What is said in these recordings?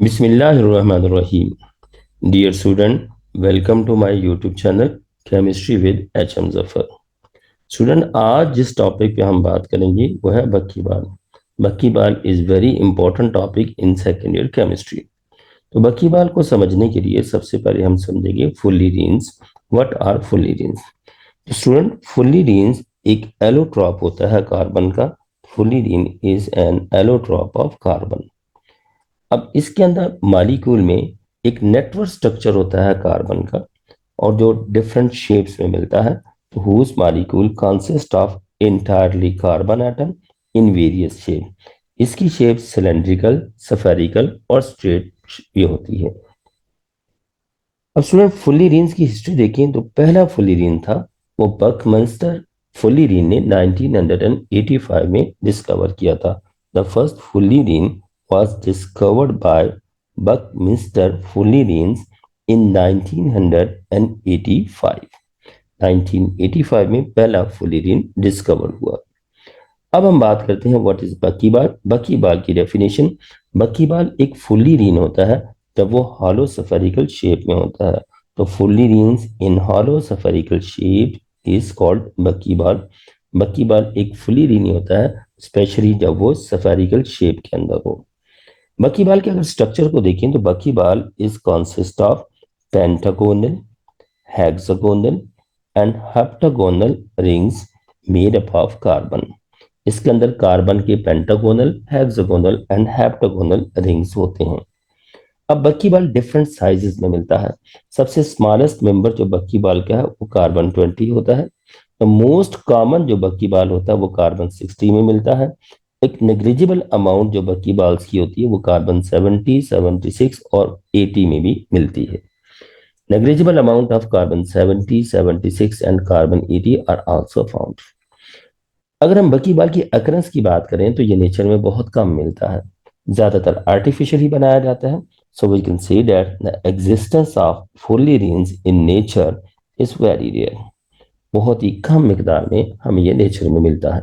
Bismillahirrahmanirrahim. Dear student, welcome to my YouTube channel Chemistry with HM Zafar. Student आज जिस topic पे हम बात करेंगे वो है buckyball. Buckyball is very important topic in second year chemistry. तो बक्कीबाल को समझने के लिए सबसे पहले हम समझेंगे फुल्लीरीन्स। What are फुल्लीरीन्स? तो स्टूडेंट फुल्लीरीन्स एक एलोट्रॉप होता है कार्बन का। Fullerene is an allotrope of carbon. अब इसके अंदर मालिक्यूल में एक नेटवर्क स्ट्रक्चर होता है कार्बन का, और जो डिफरेंट शेप्स में मिलता है। तो whose molecule consist of entirely carbon atom in various shape. इसकी शेप सिलेंड्रिकल, स्फेरिकल और स्ट्रेट भी होती है। अब स्टूडेंट फुल्लीरीन्स की हिस्ट्री देखें तो पहला फुल्लीरीन था वो बकमिंस्टर फुल्लीरीन ने 1985 में डिस्कवर किया था। The first fullerene was discovered by Buckminster Fullerenes in 1985। 1985 में पहला फुल्लीरीन डिस्कवर हुआ। अब हम बात करते हैं व्हाट इज बक्कीबाल। बक्कीबाल की डेफिनेशन, बक्कीबाल एक फुल्लीरीन होता है जब वो हॉलो स्फेरिकल शेप में होता है। तो fullerenes in hollow spherical shape is called buckyball. Buckyball एक फुल्लीरीन होता है स्पेशली जब वो स्फेरिकल शेप के अंदर हो। बक्कीबाल के अगर स्ट्रक्चर को देखें तो buckyball is consist of pentagonal, hexagonal and heptagonal rings made up of carbon. इसके अंदर कार्बन के pentagonal, hexagonal and heptagonal rings होते हैं। अब बक्कीबाल डिफरेंट साइजेस में मिलता है। सबसे स्मॉलेस्ट मेंबर जो बक्कीबाल का है वो कार्बन 20 होता है। तो मोस्ट कॉमन जो बक्कीबाल होता है वो कार्बन 60 में मिलता है। एक नेग्लिजिबल अमाउंट जो बक्कीबाल्स की होती है वो कार्बन 70, 76 और 80 में भी मिलती है। Negligible amount of carbon 70, 76 and carbon 80 are also found. अगर हम बक्कीबाल की अकरेंस की बात करें तो ये नेचर में बहुत कम मिलता है, ज्यादातर आर्टिफिशियली बनाया जाता है। So we can say that the existence of fullerenes in nature is very rare. बहुत ही कम मिकदार में हमें ये नेचर में मिलता है।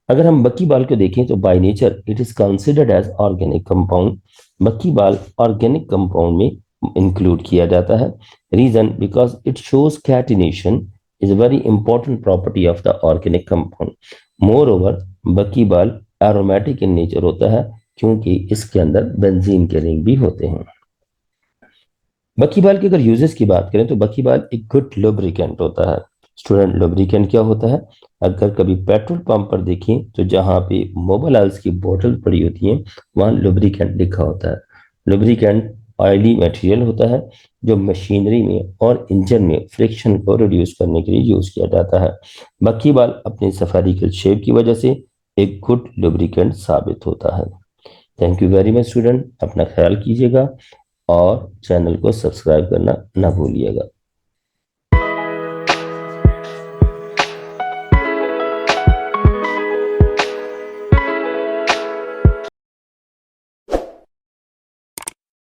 अगर हम बक्कीबाल को देखें तो by nature it is considered as organic compound. Buckyball organic compound में इंक्लूड किया जाता है। Reason because it shows catenation is a very important property of the organic compound. Moreover, बक्कीबाल aromatic in nature होता है क्योंकि इसके अंदर बेंजीन के रिंग भी होते हैं। बक्कीबाल के अगर यूजेस की बात करें तो बक्कीबाल एक गुड लुब्रिकेंट होता है। स्टूडेंट, लुब्रिकेंट क्या होता है? अगर कभी पेट्रोल पंप पर देखें तो जहां पे मोबाइल ऑयल्स की बोतल पड़ी होती है वहां लुब्रिकेंट लिखा होता है। लुब्रिकेंट ऑयली मटेरियल होता है जो मशीनरी में और इंजन में फ्रिक्शन को रिड्यूस करने के लिए यूज किया जाता है। बक्कीबाल अपनी स्फेरिकल शेप की वजह से एक गुड लुब्रिकेंट साबित होता है। Thank you very much student, अपना ख्याल कीजिएगा और चैनल को सब्सक्राइब करना ना भूलिएगा।